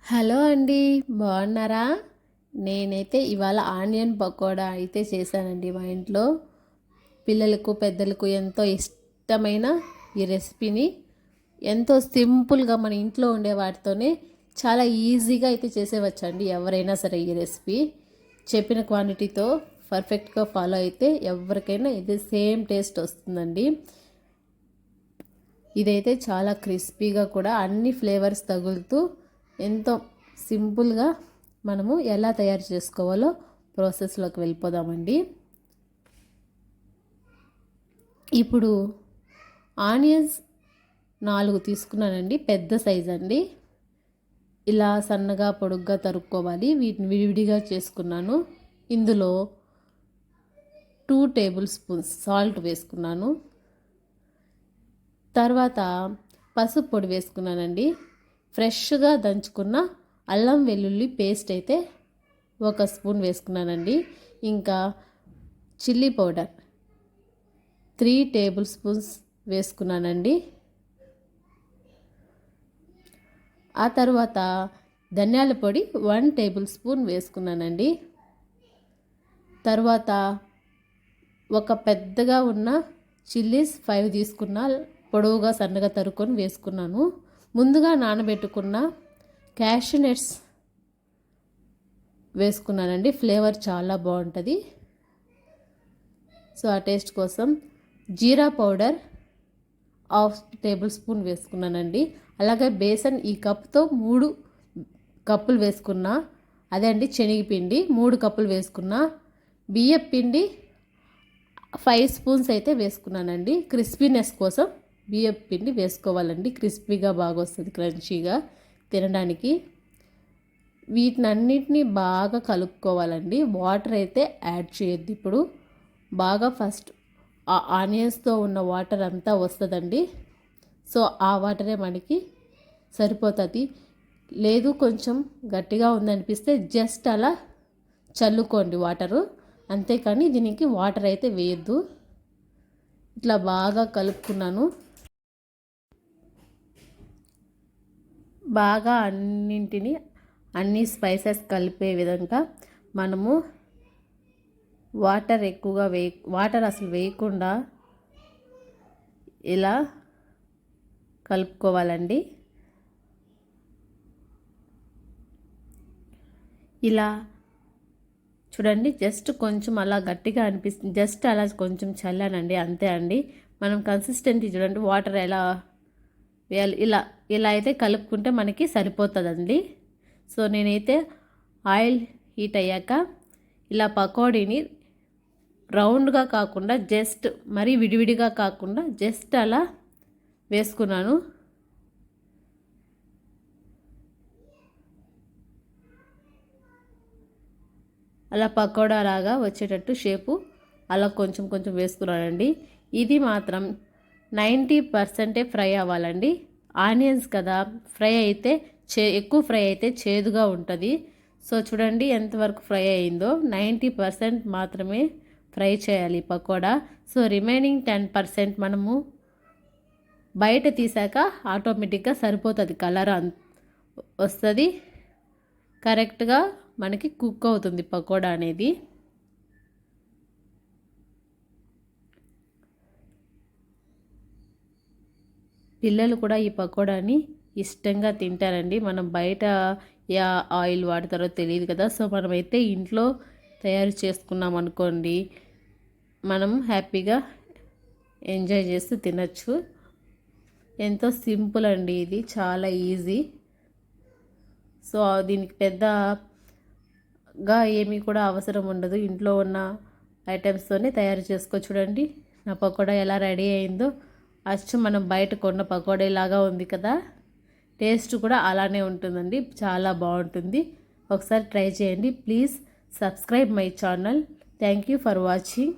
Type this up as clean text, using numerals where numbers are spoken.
Hello అండి, బాగున్నారా? నేనైతే ఇవాళ ఆనియన్ పకోడా అయితే చేశానండి మా ఇంట్లో. పిల్లలకు పెద్దలకు ఎంతో ఇష్టమైన ఈ రెసిపీని ఎంతో సింపుల్గా మన ఇంట్లో ఉండే వాటితోనే చాలా ఈజీగా అయితే చేసేవచ్చండి ఎవరైనా సరే. ఈ రెసిపీ చెప్పిన క్వాంటిటీతో పర్ఫెక్ట్గా ఫాలో అయితే ఎవరికైనా ఇది సేమ్ టేస్ట్ వస్తుందండి. ఇదైతే చాలా క్రిస్పీగా కూడా అన్ని ఫ్లేవర్స్ తగులుతూ ఎంతో సింపుల్గా మనము ఎలా తయారు చేసుకోవాలో ప్రాసెస్లోకి వెళ్ళిపోదామండి. ఇప్పుడు ఆనియన్స్ 4 తీసుకున్నానండి, పెద్ద సైజ్ అండి. ఇలా సన్నగా పొడుగ్గా తరుక్కోవాలి. వీటిని విడివిడిగా చేసుకున్నాను. ఇందులో 2 టేబుల్ స్పూన్స్ సాల్ట్ వేసుకున్నాను. తర్వాత పసుపు పొడి వేసుకున్నానండి. ఫ్రెష్గా దంచుకున్న అల్లం వెల్లుల్లి పేస్ట్ అయితే 1 స్పూన్ వేసుకున్నానండి. ఇంకా చిల్లీ పౌడర్ 3 టేబుల్ స్పూన్స్ వేసుకున్నానండి. ఆ తర్వాత ధనియాల పొడి 1 టేబుల్ స్పూన్ వేసుకున్నానండి. తర్వాత ఒక పెద్దగా ఉన్న చిల్లీస్ 5 తీసుకున్న, పొడవుగా సన్నగా తరుక్కొని వేసుకున్నాను. ముందుగా నానబెట్టుకున్న క్యాష్యూ నట్స్ వేసుకున్నానండి. ఫ్లేవర్ చాలా బాగుంటుంది. సో ఆ టేస్ట్ కోసం జీరా పౌడర్ 1/2 టేబుల్ స్పూన్ వేసుకున్నానండి. అలాగే బేసన్ ఈ కప్తో 3 కప్పులు వేసుకున్నా. అదే అండి, శనగపిండి 3 కప్పులు వేసుకున్నా. బియ్యం పిండి 5 స్పూన్స్ అయితే వేసుకున్నానండి. క్రిస్పీనెస్ కోసం బియ్యం పిండి వేసుకోవాలండి. క్రిస్పీగా బాగా వస్తుంది, క్రంచీగా తినడానికి. వీటినన్నిటినీ బాగా కలుపుకోవాలండి. వాటర్ అయితే యాడ్ చేయొద్దు. ఇప్పుడు బాగా ఫస్ట్ ఆ ఆనియన్స్తో ఉన్న వాటర్ అంతా వస్తుందండి. సో ఆ వాటరే మనకి సరిపోతుంది. లేదు కొంచెం గట్టిగా ఉందనిపిస్తే జస్ట్ అలా చల్లుకోండి వాటరు, అంతేకాని దీనికి వాటర్ అయితే వేయద్దు. ఇట్లా బాగా కలుపుకున్నాను. బాగా అన్ని స్పైసెస్ కలిపే విధంగా మనము వాటర్ అసలు వేయకుండా ఇలా కలుపుకోవాలండి. ఇలా చూడండి, జస్ట్ కొంచెం అలా గట్టిగా అనిపిస్తుంది, జస్ట్ అలా కొంచెం చల్లానండి, అంతే అండి. మనం కన్సిస్టెన్సీ చూడండి, వాటర్ ఎలా వేయాలి, ఇలా అయితే కలుపుకుంటే మనకి సరిపోతుందండి. సో నేనైతే ఆయిల్ హీట్ అయ్యాక ఇలా పకోడీని రౌండ్గా కాకుండా జస్ట్ మరీ విడివిడిగా కాకుండా జస్ట్ అలా వేసుకున్నాను. అలా పకోడా లాగా వచ్చేటట్టు షేపు అలా కొంచెం కొంచెం వేసుకున్నానండి. ఇది మాత్రం 90% ఫ్రై అవ్వాలండి. ఆనియన్స్ కదా, ఎక్కువ ఫ్రై అయితే చేదుగా ఉంటుంది. సో చూడండి ఎంతవరకు ఫ్రై అయిందో. 90% మాత్రమే ఫ్రై చేయాలి పకోడా. సో రిమైనింగ్ 10% మనము బయట తీసాక ఆటోమేటిక్గా సరిపోతుంది, కలర్ వస్తుంది, కరెక్ట్గా మనకి కుక్ అవుతుంది పకోడా అనేది. పిల్లలు కూడా ఈ పకోడాని ఇష్టంగా తింటారండి. మనం బయట ఏ ఆయిల్ వాడతారో తెలియదు కదా. సో మనమైతే ఇంట్లో తయారు చేసుకున్నాం అనుకోండి, మనం హ్యాపీగా ఎంజాయ్ చేస్తూ తినచ్చు. ఎంతో సింపుల్ అండి, ఇది చాలా ఈజీ. సో దీనికి పెద్దగా ఏమీ కూడా అవసరం ఉండదు. ఇంట్లో ఉన్న ఐటమ్స్తోనే తయారు చేసుకో. చూడండి నా పకోడా ఎలా రెడీ అయిందో. అచ్చు మనం బయట కొన్న పకోడీ లాగా ఉంది కదా. టేస్ట్ కూడా అలానే ఉంటుందండి, చాలా బాగుంటుంది. ఒకసారి ట్రై చేయండి. Please subscribe my channel. Thank you for watching.